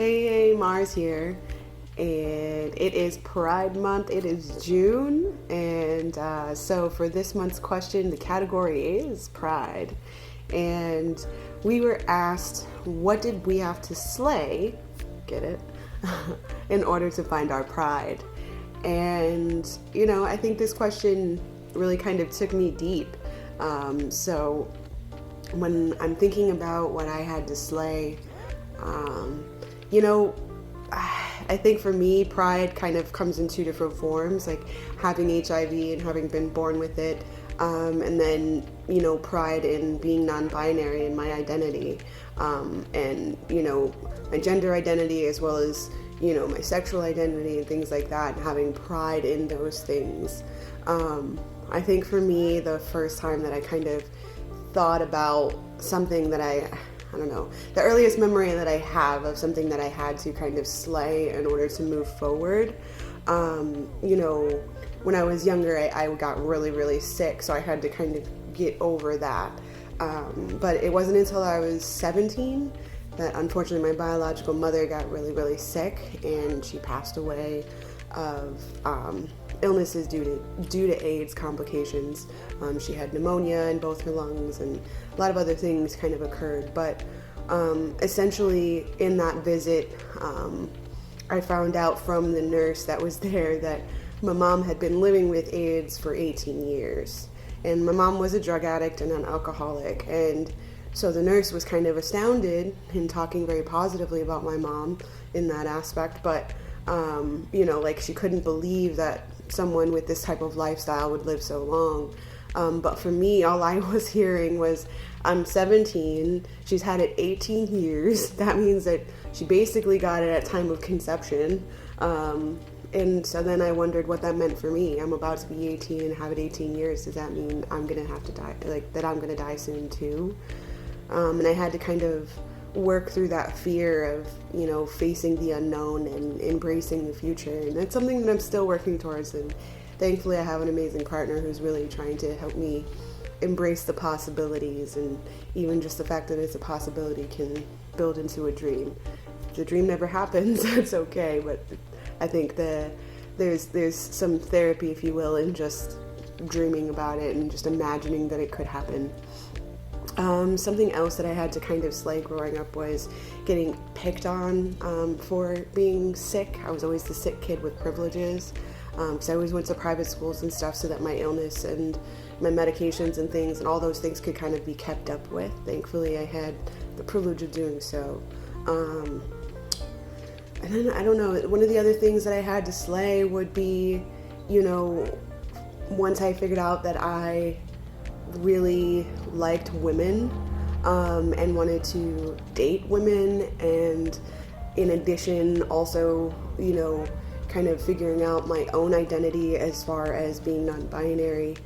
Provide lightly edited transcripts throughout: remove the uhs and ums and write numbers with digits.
Hey, Marz here, and it is Pride Month. It is June, and so for this month's question, the category is Pride. And we were asked, what did we have to slay, get it, in order to find our pride? And, I think this question really kind of took me deep. So when I'm thinking about what I had to slay, you know, I think for me, pride kind of comes in two different forms, like having HIV and having been born with it, and then, pride in being non-binary and my identity, and, my gender identity as well as, my sexual identity and things like that, and having pride in those things. I think for me, the first time that I kind of thought about something that I don't know, the earliest memory that I have of something that I had to kind of slay in order to move forward. When I was younger, I got really, really sick, so I had to kind of get over that. But it wasn't until I was 17 that unfortunately my biological mother got really, really sick, and she passed away of illnesses due to AIDS complications. She had pneumonia in both her lungs, and a lot of other things kind of occurred. But essentially, in that visit, I found out from the nurse that was there that my mom had been living with AIDS for 18 years. And my mom was a drug addict and an alcoholic. And so the nurse was kind of astounded and talking very positively about my mom in that aspect. But, she couldn't believe that someone with this type of lifestyle would live so long. But for me, all I was hearing was, I'm 17, she's had it 18 years. That means that she basically got it at time of conception. And so then I wondered what that meant for me. I'm about to be 18 and have it 18 years. Does that mean I'm going to have to die, that I'm going to die soon too? And I had to kind of work through that fear of, facing the unknown and embracing the future. And that's something that I'm still working towards. And thankfully I have an amazing partner who's really trying to help me embrace the possibilities, and even just the fact that it's a possibility can build into a dream. If the dream never happens, that's okay, but I think there's some therapy, if you will, in just dreaming about it and just imagining that it could happen. Something else that I had to kind of slay growing up was getting picked on for being sick. I was always the sick kid with privileges, because I always went to private schools and stuff so that my illness and my medications and things and all those things could kind of be kept up with. Thankfully, I had the privilege of doing so. And then, I don't know, one of the other things that I had to slay would be, once I figured out that I really liked women, and wanted to date women, and in addition also, kind of figuring out my own identity as far as being non-binary,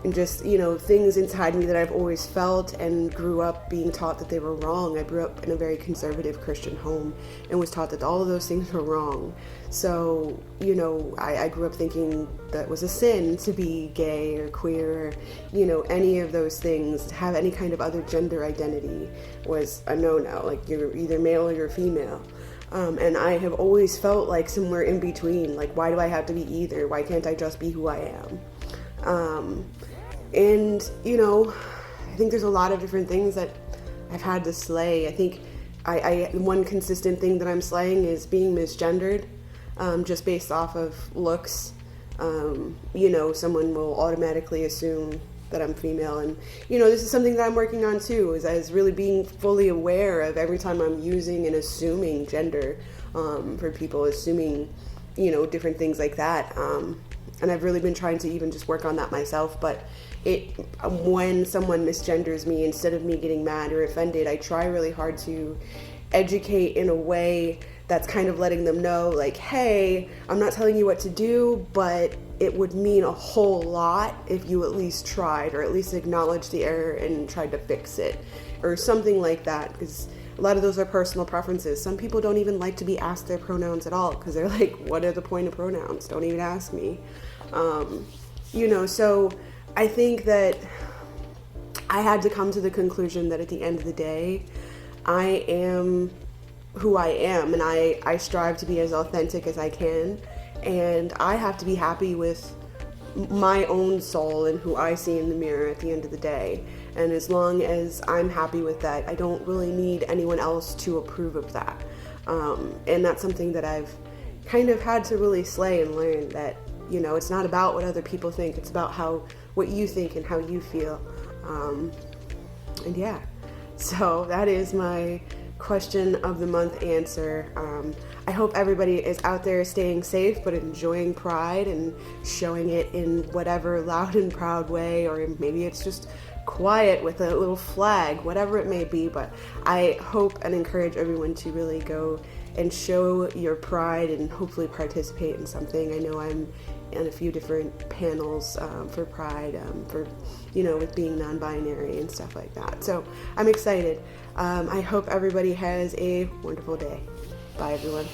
and just, things inside me that I've always felt and grew up being taught that they were wrong. I grew up in a very conservative Christian home and was taught that all of those things were wrong. So, I grew up thinking that it was a sin to be gay or queer, or, any of those things. To have any kind of other gender identity was a no-no. Like, you're either male or you're female. And I have always felt like somewhere in between. Like, why do I have to be either? Why can't I just be who I am? And, I think there's a lot of different things that I've had to slay. I think one consistent thing that I'm slaying is being misgendered, just based off of looks. Someone will automatically assume that I'm female. And, this is something that I'm working on too, is really being fully aware of every time I'm using and assuming gender, for people, assuming, different things like that. And I've really been trying to even just work on that myself. But when someone misgenders me, instead of me getting mad or offended, I try really hard to educate in a way that's kind of letting them know, like, hey, I'm not telling you what to do, but it would mean a whole lot if you at least tried, or at least acknowledged the error and tried to fix it, or something like that. Because a lot of those are personal preferences. Some people don't even like to be asked their pronouns at all, because they're like, what are the point of pronouns? Don't even ask me. So I think that I had to come to the conclusion that at the end of the day, I am who I am, and I strive to be as authentic as I can, and I have to be happy with my own soul and who I see in the mirror at the end of the day. And as long as I'm happy with that, I don't really need anyone else to approve of that. And that's something that I've kind of had to really slay and learn, that, you know, it's not about what other people think, it's about what you think and how you feel. And yeah, so that is my question of the month answer. I hope everybody is out there staying safe but enjoying Pride and showing it in whatever loud and proud way, or maybe it's just quiet with a little flag, whatever it may be. But I hope and encourage everyone to really go and show your pride and hopefully participate in something. I know I'm in a few different panels for Pride, for, you know, with being non-binary and stuff like that. So I'm excited. I hope everybody has a wonderful day. Bye, everyone.